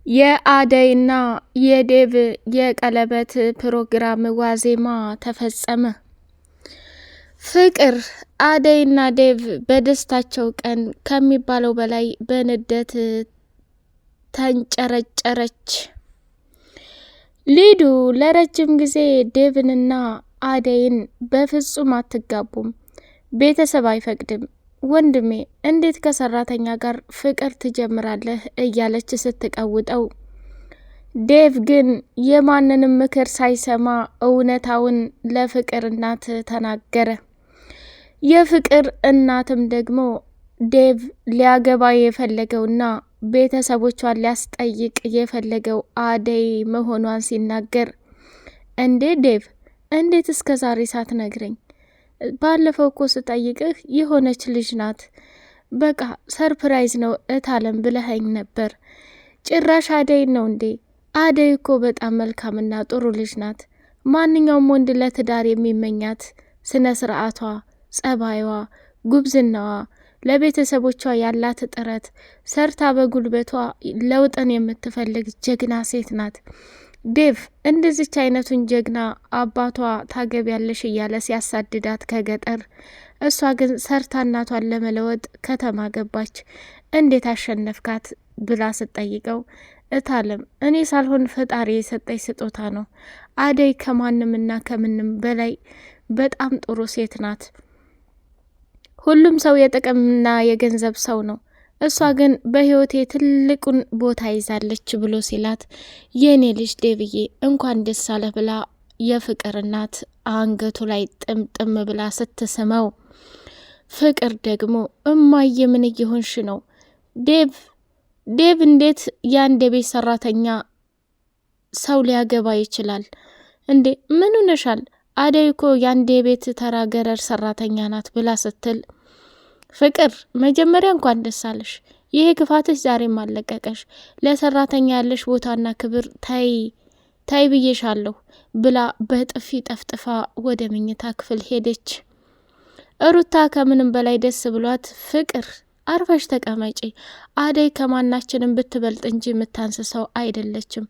የአደይና የዴቭ የቀለበት ፕሮግራም ዋዜማ ተፈጸመ። ፍቅር አደይና ዴቭ በደስታቸው ቀን ከሚባለው በላይ በንዴት ተንጨረጨረች። ሊዱ ለረጅም ጊዜ ዴቭንና አደይን በፍጹም አትጋቡም፣ ቤተሰብ አይፈቅድም፣ ወንድሜ እንዴት ከሰራተኛ ጋር ፍቅር ትጀምራለህ እያለች ስትቀውጠው፣ ዴቭ ግን የማንንም ምክር ሳይሰማ እውነታውን ለፍቅር እናት ተናገረ። የፍቅር እናትም ደግሞ ዴቭ ሊያገባ የፈለገውና ቤተሰቦቿን ሊያስጠይቅ የፈለገው አደይ መሆኗን ሲናገር፣ እንዴ ዴቭ እንዴት እስከ ዛሬ ሳትነግረኝ? ባለፈው እኮ ስጠይቅህ የሆነች ልጅ ናት፣ በቃ ሰርፕራይዝ ነው እታለም ብለኸኝ ነበር። ጭራሽ አደይ ነው እንዴ? አደይ እኮ በጣም መልካምና ጥሩ ልጅ ናት። ማንኛውም ወንድ ለትዳር የሚመኛት ስነ ስርዓቷ፣ ጸባይዋ፣ ጉብዝናዋ፣ ለቤተሰቦቿ ያላት ጥረት፣ ሰርታ በጉልበቷ ለውጥን የምትፈልግ ጀግና ሴት ናት። ዴቭ እንደዚች አይነቱን ጀግና አባቷ ታገቢያለሽ እያለ ሲያሳድዳት ከገጠር፣ እሷ ግን ሰርታ እናቷን ለመለወጥ ከተማ ገባች። እንዴት አሸነፍካት ብላ ስትጠይቀው፣ እታለም እኔ ሳልሆን ፈጣሪ የሰጠኝ ስጦታ ነው። አደይ ከማንምና ከምንም በላይ በጣም ጥሩ ሴት ናት። ሁሉም ሰው የጥቅምና የገንዘብ ሰው ነው፣ እሷ ግን በህይወቴ ትልቁን ቦታ ይዛለች ብሎ ሲላት፣ የኔ ልጅ ዴቭዬ እንኳን ደስ አለ ብላ የፍቅር እናት አንገቱ ላይ ጥምጥም ብላ ስትስመው፣ ፍቅር ደግሞ እማዬ ምን እየሆንሽ ነው? ዴቭ እንዴት የአንድ የቤት ሰራተኛ ሰው ሊያገባ ይችላል እንዴ? ምን ሆነሻል? አደይ እኮ የአንድ የቤት ተራ ገረድ ሰራተኛ ናት ብላ ስትል፣ ፍቅር መጀመሪያ እንኳን ደስ አለሽ፣ ይሄ ክፋትሽ ዛሬም አለቀቀሽ፣ ለሰራተኛ ያለሽ ቦታና ክብር ታይ ብዬሻለሁ ብላ በጥፊ ጠፍጥፋ ወደ መኝታ ክፍል ሄደች። ሩታ ከምንም በላይ ደስ ብሏት፣ ፍቅር አርፈሽ ተቀመጪ፣ አደይ ከማናችንም ብትበልጥ እንጂ የምታንስሰው አይደለችም።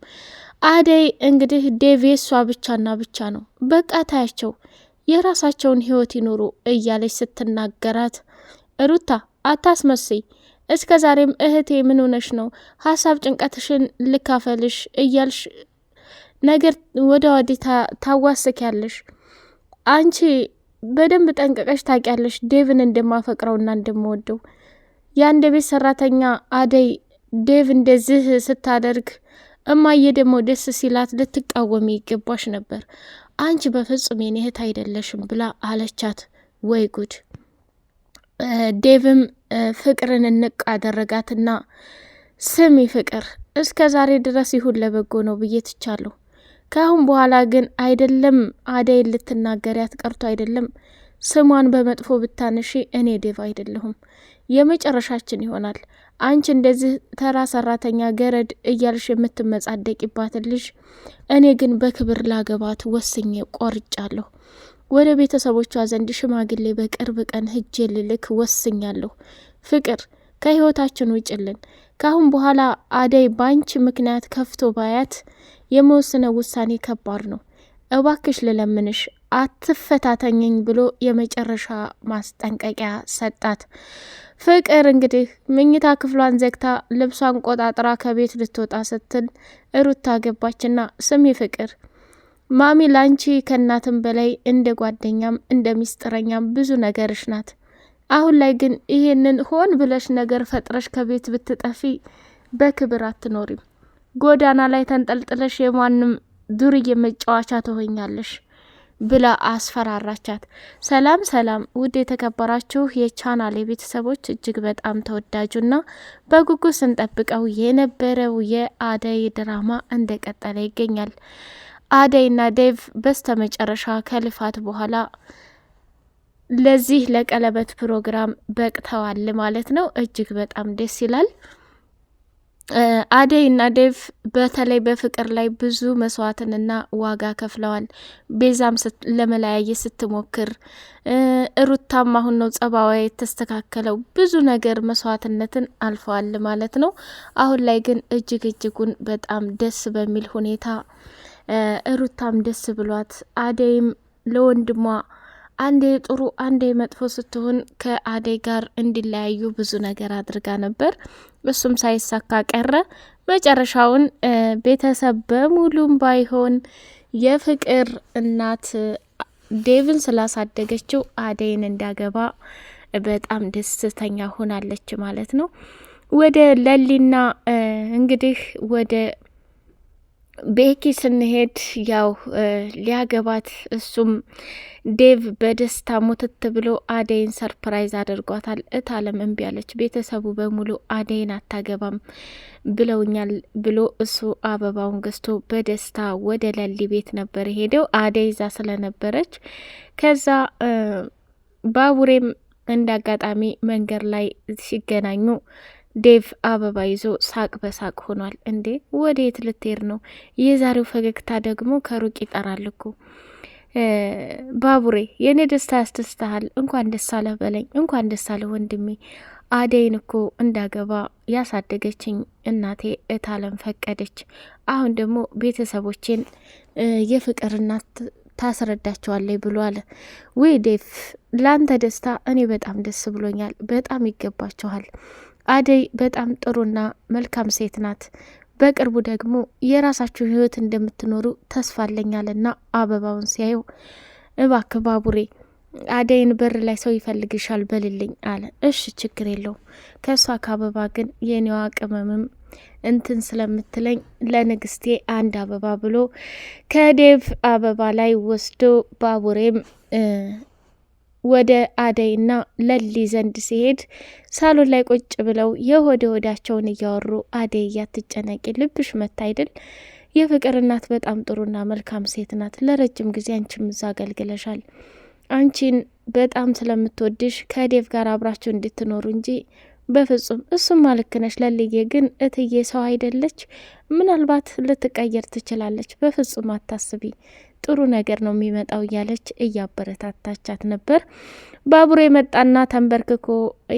አደይ እንግዲህ ዴቭ የሷ ብቻና ብቻ ነው፣ በቃ ታያቸው፣ የራሳቸውን ህይወት ይኖሩ እያለች ስትናገራት፣ ሩታ አታስመስይ፣ እስከ ዛሬም እህቴ ምን ሆነሽ ነው? ሀሳብ ጭንቀትሽን ልካፈልሽ እያልሽ ነገር ወደ ወዲህ ታዋስኪያለሽ። አንቺ በደንብ ጠንቀቀሽ ታውቂያለሽ ዴቭን እንደማፈቅረውና እንደምወደው። የአንድ ቤት ሰራተኛ አደይ ዴቭ እንደዚህ ስታደርግ እማዬ ደግሞ ደስ ሲላት ልትቃወሚ ይገባሽ ነበር። አንቺ በፍጹም የኔ እህት አይደለሽም ብላ አለቻት። ወይ ጉድ! ዴቭም ፍቅርን እንቅ አደረጋትና፣ ስሚ ፍቅር፣ እስከ ዛሬ ድረስ ይሁን ለበጎ ነው ብዬ ትቻለሁ። ከአሁን በኋላ ግን አይደለም አደይን ልትናገሪያት ቀርቶ አይደለም ስሟን በመጥፎ ብታንሺ እኔ ዴቭ አይደለሁም፣ የመጨረሻችን ይሆናል። አንቺ እንደዚህ ተራ ሰራተኛ ገረድ እያልሽ የምትመጻደቂባትን ልጅ እኔ ግን በክብር ላገባት ወስኜ ቆርጫለሁ። ወደ ቤተሰቦቿ ዘንድ ሽማግሌ በቅርብ ቀን ሂጄ ልልክ ወስኛለሁ። ፍቅር ከህይወታችን ውጭልን። ካሁን በኋላ አደይ ባንቺ ምክንያት ከፍቶ ባያት የመወስነው ውሳኔ ከባድ ነው። እባክሽ ልለምንሽ አትፈታተኝኝ ብሎ የመጨረሻ ማስጠንቀቂያ ሰጣት። ፍቅር እንግዲህ መኝታ ክፍሏን ዘግታ ልብሷን ቆጣጥራ ከቤት ልትወጣ ስትል ሩታ ገባችና፣ ስሚ ፍቅር፣ ማሚ ላንቺ ከእናትም በላይ እንደ ጓደኛም እንደ ሚስጥረኛም ብዙ ነገርሽ ናት። አሁን ላይ ግን ይሄንን ሆን ብለሽ ነገር ፈጥረሽ ከቤት ብትጠፊ በክብር አትኖሪም። ጎዳና ላይ ተንጠልጥለሽ የማንም ዱርዬ መጫወቻ ትሆኛለሽ ብላ አስፈራራቻት። ሰላም ሰላም! ውድ የተከበራችሁ የቻናሌ ቤተሰቦች፣ እጅግ በጣም ተወዳጁና በጉጉት ስንጠብቀው የነበረው የአደይ ድራማ እንደቀጠለ ይገኛል። አደይና ዴቭ በስተመጨረሻ ከልፋት በኋላ ለዚህ ለቀለበት ፕሮግራም በቅተዋል ማለት ነው። እጅግ በጣም ደስ ይላል። አደይ እና ዴቭ በተለይ በፍቅር ላይ ብዙ መስዋዕትንና ዋጋ ከፍለዋል። ቤዛም ለመለያየት ስትሞክር፣ ሩታም አሁን ነው ጸባዋ የተስተካከለው። ብዙ ነገር መስዋዕትነትን አልፈዋል ማለት ነው። አሁን ላይ ግን እጅጉን በጣም ደስ በሚል ሁኔታ ሩታም ደስ ብሏት፣ አደይም ለወንድሟ አንዴ ጥሩ አንዴ መጥፎ ስትሆን ከአደይ ጋር እንዲለያዩ ብዙ ነገር አድርጋ ነበር። እሱም ሳይሳካ ቀረ። መጨረሻውን ቤተሰብ በሙሉም ባይሆን የፍቅር እናት ዴቭን ስላሳደገችው አደይን እንዲያገባ በጣም ደስተኛ ሆናለች ማለት ነው። ወደ ለሊና እንግዲህ ወደ ቤኪ ስንሄድ ያው ሊያገባት እሱም ዴቭ በደስታ ሙትት ብሎ አደይን ሰርፕራይዝ አድርጓታል። እታለም እምቢ አለች። ቤተሰቡ በሙሉ አደይን አታገባም ብለውኛል ብሎ እሱ አበባውን ገዝቶ በደስታ ወደ ለሊ ቤት ነበር ሄደው አደይ ዛ ስለነበረች ከዛ ባቡሬም እንደ አጋጣሚ መንገድ ላይ ሲገናኙ ዴቭ አበባ ይዞ ሳቅ በሳቅ ሆኗል። እንዴ ወዴት ልትሄድ ነው? የዛሬው ፈገግታ ደግሞ ከሩቅ ይጠራል እኮ። ባቡሬ የኔ ደስታ ያስደስተሃል? እንኳን ደስ አለህ በለኝ። እንኳን ደስ አለህ ወንድሜ። አደይን እኮ እንዳገባ ያሳደገችኝ እናቴ እታለም ፈቀደች። አሁን ደግሞ ቤተሰቦቼን የፍቅር እናት ታስረዳቸዋለች ብሎ አለ። ውይ ዴቭ ላንተ ደስታ እኔ በጣም ደስ ብሎኛል። በጣም ይገባቸዋል። አደይ በጣም ጥሩና መልካም ሴት ናት። በቅርቡ ደግሞ የራሳችሁ ህይወት እንደምትኖሩ ተስፋ አለኛልና አበባውን ሲያየው እባክህ ባቡሬ አደይን በር ላይ ሰው ይፈልግሻል በልልኝ አለ። እሺ ችግር የለውም። ከሷ ከአበባ ግን የኔዋ ቅመምም እንትን ስለምትለኝ ለንግስቴ አንድ አበባ ብሎ ከዴቭ አበባ ላይ ወስዶ ባቡሬም ወደ አደይና ለሊ ዘንድ ሲሄድ ሳሎን ላይ ቁጭ ብለው የሆደ ሆዳቸውን እያወሩ አደይ እያትጨነቂ ልብሽ መታ አይደል? የፍቅር እናት በጣም ጥሩና መልካም ሴት ናት። ለረጅም ጊዜ አንቺም እዛ አገልግለሻል። አንቺን በጣም ስለምትወድሽ ከዴቭ ጋር አብራችሁ እንድትኖሩ እንጂ በፍጹም እሱም ማልክነሽ። ለልዬ ግን እትዬ ሰው አይደለች። ምናልባት ልትቀየር ትችላለች። በፍጹም አታስቢ፣ ጥሩ ነገር ነው የሚመጣው እያለች እያበረታታቻት ነበር። ባቡሬ መጣና ተንበርክኮ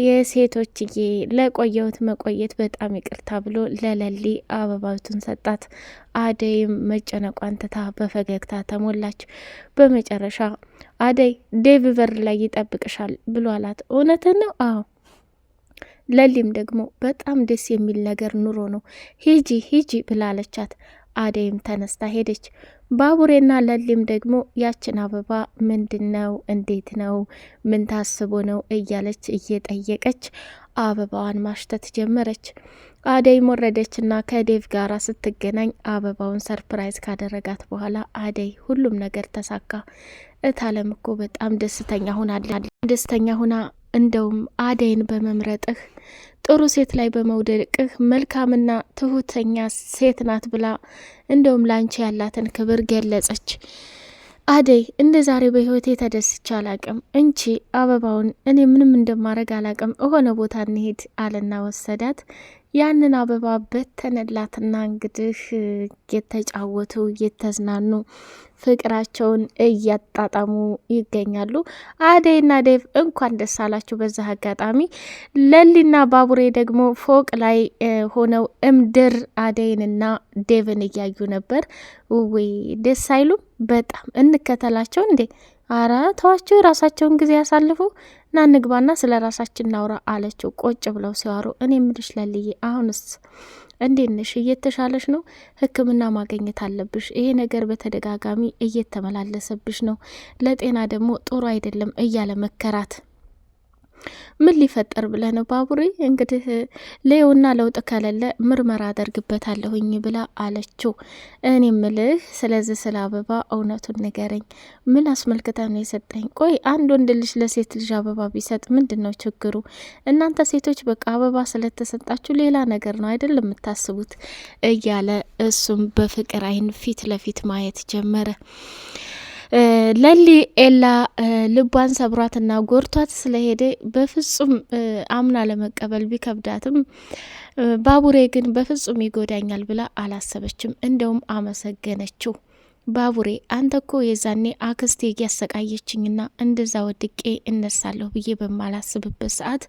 የሴቶችዬ ለቆየሁት መቆየት በጣም ይቅርታ ብሎ ለለሊ አበባቱን ሰጣት። አደይም መጨነቋን ትታ በፈገግታ ተሞላች። በመጨረሻ አደይ ዴቭ በር ላይ ይጠብቅሻል ብሎ አላት። እውነትን ነው? አዎ። ለሊም ደግሞ በጣም ደስ የሚል ነገር ኑሮ ነው፣ ሂጂ ሂጂ ብላለቻት። አደይም ተነስታ ሄደች። ባቡሬና ለሊም ደግሞ ያችን አበባ ምንድን ነው? እንዴት ነው? ምን ታስቦ ነው? እያለች እየጠየቀች አበባዋን ማሽተት ጀመረች። አደይም ወረደችና ከዴቭ ጋር ስትገናኝ አበባውን ሰርፕራይዝ ካደረጋት በኋላ አደይ ሁሉም ነገር ተሳካ። እታለም እኮ በጣም ደስተኛ ሁና እንደውም አደይን በመምረጥህ ጥሩ ሴት ላይ በመውደቅህ መልካምና ትሁተኛ ሴት ናት ብላ እንደውም ላንቺ ያላትን ክብር ገለጸች። አደይ እንደ ዛሬ በህይወቴ ተደስቼ አላቅም። እንቺ አበባውን እኔ ምንም እንደማረግ አላቅም፣ እሆነ ቦታ እንሄድ አለና ወሰዳት። ያንን አበባ በተነላትና እንግዲህ የተጫወቱ እየተዝናኑ ፍቅራቸውን እያጣጣሙ ይገኛሉ። አደይና ዴቭ እንኳን ደስ አላችሁ። በዛ አጋጣሚ ለሊና ባቡሬ ደግሞ ፎቅ ላይ ሆነው እምድር አደይንና ዴቭን እያዩ ነበር። ውይ ደስ አይሉም? በጣም እንከተላቸው እንዴ? አረ ተዋቸው፣ የራሳቸውን ጊዜ ያሳልፉ። ና ንግባና ስለ ራሳችን እናውራ አለችው። ቆጭ ብለው ሲዋሩ እኔ ምልሽ ለልዬ አሁንስ እንዴት ነሽ? እየተሻለሽ ነው? ሕክምና ማግኘት አለብሽ። ይሄ ነገር በተደጋጋሚ እየተመላለሰብሽ ነው። ለጤና ደግሞ ጥሩ አይደለም እያለ መከራት። ምን ሊፈጠር ብለ ነው ባቡሬ? እንግዲህ ሌውና ለውጥ ከሌለ ምርመራ አደርግበታለሁኝ ብላ አለችው። እኔ ምልህ ስለዚህ ስለ አበባ እውነቱን ንገረኝ። ምን አስመልክተ ነው የሰጠኝ? ቆይ አንድ ወንድ ልጅ ለሴት ልጅ አበባ ቢሰጥ ምንድን ነው ችግሩ? እናንተ ሴቶች በቃ አበባ ስለተሰጣችሁ ሌላ ነገር ነው አይደል የምታስቡት? እያለ እሱም በፍቅር አይን ፊት ለፊት ማየት ጀመረ። ለሊ ኤላ ልቧን ሰብሯትና ጎርቷት ስለሄደ በፍጹም አምና ለመቀበል ቢከብዳትም ባቡሬ ግን በፍጹም ይጎዳኛል ብላ አላሰበችም። እንደውም አመሰገነችው። ባቡሬ አንተ እኮ የዛኔ አክስቴ እያሰቃየችኝና እንደዛ ወድቄ እነሳለሁ ብዬ በማላስብበት ሰዓት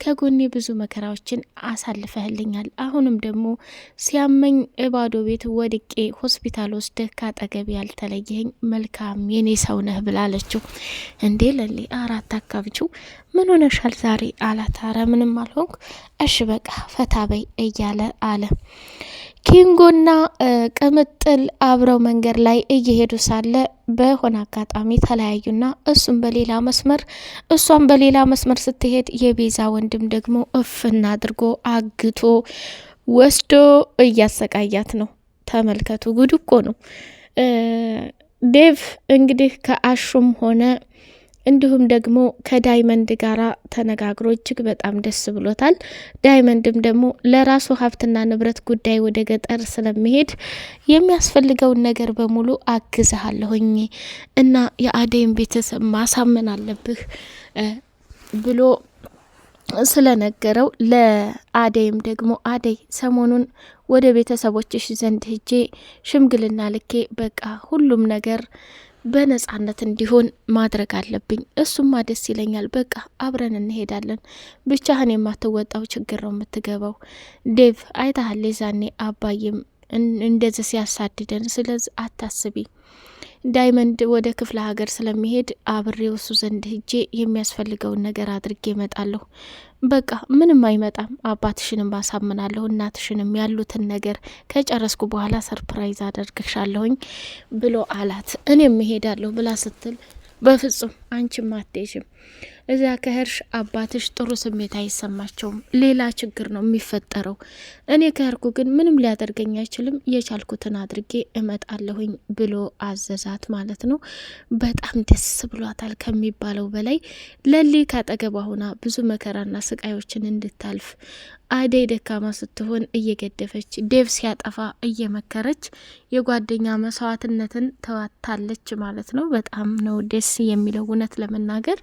ከጎኔ ብዙ መከራዎችን አሳልፈህልኛል። አሁንም ደግሞ ሲያመኝ እባዶ ቤት ወድቄ ሆስፒታል ወስደህ ካጠገቤ ያልተለየኸኝ መልካም የኔ ሰው ነህ ብላለችው። እንዴ ለሌ አራት አካብችው ምን ሆነሻል ዛሬ አላት። አረ ምንም አልሆንኩ፣ እሺ በቃ ፈታ በይ እያለ አለ። ኪንጎና ቅምጥል አብረው መንገድ ላይ እየሄዱ ሳለ በሆነ አጋጣሚ ተለያዩና እሱም በሌላ መስመር እሷም በሌላ መስመር ስትሄድ የቤዛ ወንድም ደግሞ እፍና አድርጎ አግቶ ወስዶ እያሰቃያት ነው። ተመልከቱ፣ ጉድ እኮ ነው። ዴቭ እንግዲህ ከአሹም ሆነ እንዲሁም ደግሞ ከዳይመንድ ጋራ ተነጋግሮ እጅግ በጣም ደስ ብሎታል። ዳይመንድም ደግሞ ለራሱ ሀብትና ንብረት ጉዳይ ወደ ገጠር ስለሚሄድ የሚያስፈልገውን ነገር በሙሉ አግዝሃለሁኝ እና የአደይን ቤተሰብ ማሳመን አለብህ ብሎ ስለነገረው ለአደይም ደግሞ አደይ ሰሞኑን ወደ ቤተሰቦችሽ ዘንድ ሄጄ ሽምግልና ልኬ በቃ ሁሉም ነገር በነጻነት እንዲሆን ማድረግ አለብኝ። እሱማ ደስ ይለኛል። በቃ አብረን እንሄዳለን። ብቻህን የማትወጣው ችግር ነው የምትገባው። ዴቭ አይታህል ዛኔ አባዬም እንደዚህ ሲያሳድደን፣ ስለዚህ አታስቢ። ዳይመንድ ወደ ክፍለ ሀገር ስለሚሄድ አብሬው እሱ ዘንድ ሄጄ የሚያስፈልገውን ነገር አድርጌ እመጣለሁ። በቃ ምንም አይመጣም። አባትሽንም አሳምናለሁ፣ እናትሽንም ያሉትን ነገር ከጨረስኩ በኋላ ሰርፕራይዝ አደርግሻለሁኝ ብሎ አላት። እኔም እሄዳለሁ ብላ ስትል በፍጹም አንቺም አትሄጂም። እዚያ ከሄድሽ አባትሽ ጥሩ ስሜት አይሰማቸውም። ሌላ ችግር ነው የሚፈጠረው። እኔ ከሄድኩ ግን ምንም ሊያደርገኝ አይችልም። የቻልኩትን አድርጌ እመጣለሁኝ ብሎ አዘዛት ማለት ነው። በጣም ደስ ብሏታል ከሚባለው በላይ። ለሊ ካጠገቧ ሆና ብዙ መከራና ስቃዮችን እንድታልፍ አደይ ደካማ ስትሆን እየገደፈች፣ ዴቭ ሲያጠፋ እየመከረች የጓደኛ መስዋዕትነትን ተዋታለች ማለት ነው። በጣም ነው ደስ የሚለው እውነት ለመናገር።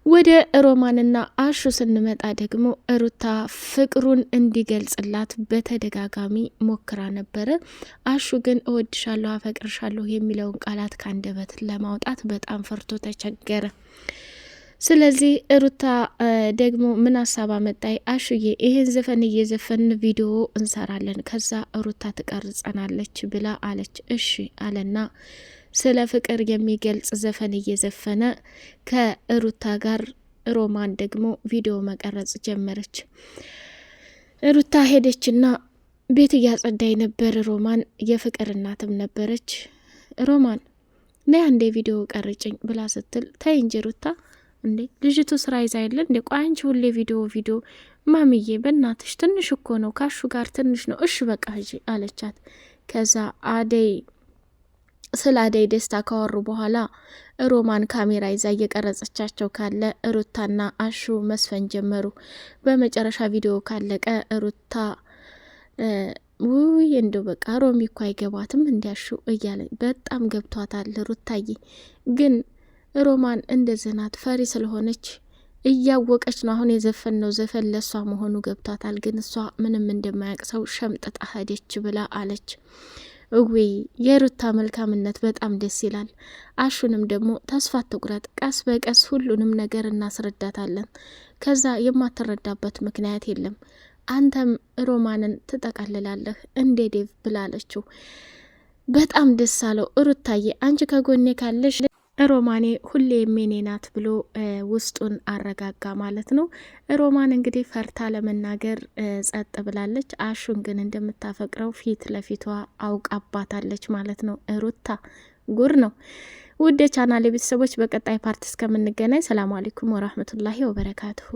ወደ ሮማንና አሹ ስንመጣ ደግሞ ሩታ ፍቅሩን እንዲገልጽላት በተደጋጋሚ ሞክራ ነበረ። አሹ ግን እወድሻለሁ፣ አፈቅርሻለሁ የሚለውን ቃላት ካንደበት ለማውጣት በጣም ፈርቶ ተቸገረ። ስለዚህ ሩታ ደግሞ ምን ሀሳብ አመጣይ? አሹዬ ይህን ዘፈን እየዘፈን ቪዲዮ እንሰራለን፣ ከዛ ሩታ ትቀርጸናለች ብላ አለች። እሺ አለና ስለ ፍቅር የሚገልጽ ዘፈን እየዘፈነ ከሩታ ጋር ሮማን ደግሞ ቪዲዮ መቀረጽ ጀመረች። ሩታ ሄደችና ቤት እያጸዳይ ነበር። ሮማን የፍቅር እናትም ነበረች። ሮማን ነይ አንዴ ቪዲዮ ቀርጭኝ ብላ ስትል ተይ እንጂ ሩታ፣ እንዴ ልጅቱ ስራ ይዛ የለ እንዴ? ቆይ አንቺ ሁሌ ቪዲዮ ማሚዬ በእናትሽ ትንሽ እኮ ነው፣ ካሹ ጋር ትንሽ ነው። እሺ በቃ ሂጂ አለቻት። ከዛ አደይ ስለ አደይ ደስታ ካወሩ በኋላ ሮማን ካሜራ ይዛ እየቀረጸቻቸው ካለ ሩታና አሹ መስፈን ጀመሩ። በመጨረሻ ቪዲዮ ካለቀ ሩታ ውይ እንደው በቃ ሮሚ እኮ አይገባትም እንዲያሹ እያለ በጣም ገብቷታል። ሩታዬ ግን ሮማን እንደዚህ ናት፣ ፈሪ ስለሆነች እያወቀች ነው። አሁን የዘፈነው ዘፈን ለሷ መሆኑ ገብቷታል። ግን እሷ ምንም እንደማያውቅ ሰው ሸምጥጣ ሄደች ብላ አለች። እዌ የሩታ መልካምነት በጣም ደስ ይላል። አሹንም ደግሞ ተስፋ ትቁረጥ፣ ቀስ በቀስ ሁሉንም ነገር እናስረዳታለን። ከዛ የማትረዳበት ምክንያት የለም። አንተም ሮማንን ትጠቀልላለህ እንዴ ዴቭ ብላለችው። በጣም ደስ አለው። ሩታዬ አንቺ ከጎኔ ካለሽ ሮማኔ ሁሌ የኔ ናት ብሎ ውስጡን አረጋጋ ማለት ነው። ሮማን እንግዲህ ፈርታ ለመናገር ጸጥ ብላለች። አሹን ግን እንደምታፈቅረው ፊት ለፊቷ አውቃባታለች ማለት ነው። ሩታ ጉር ነው። ውድ የቻናሌ ቤተሰቦች በቀጣይ ፓርት እስከምንገናኝ ሰላም አለይኩም ወራህመቱላሂ ወበረካቱሁ።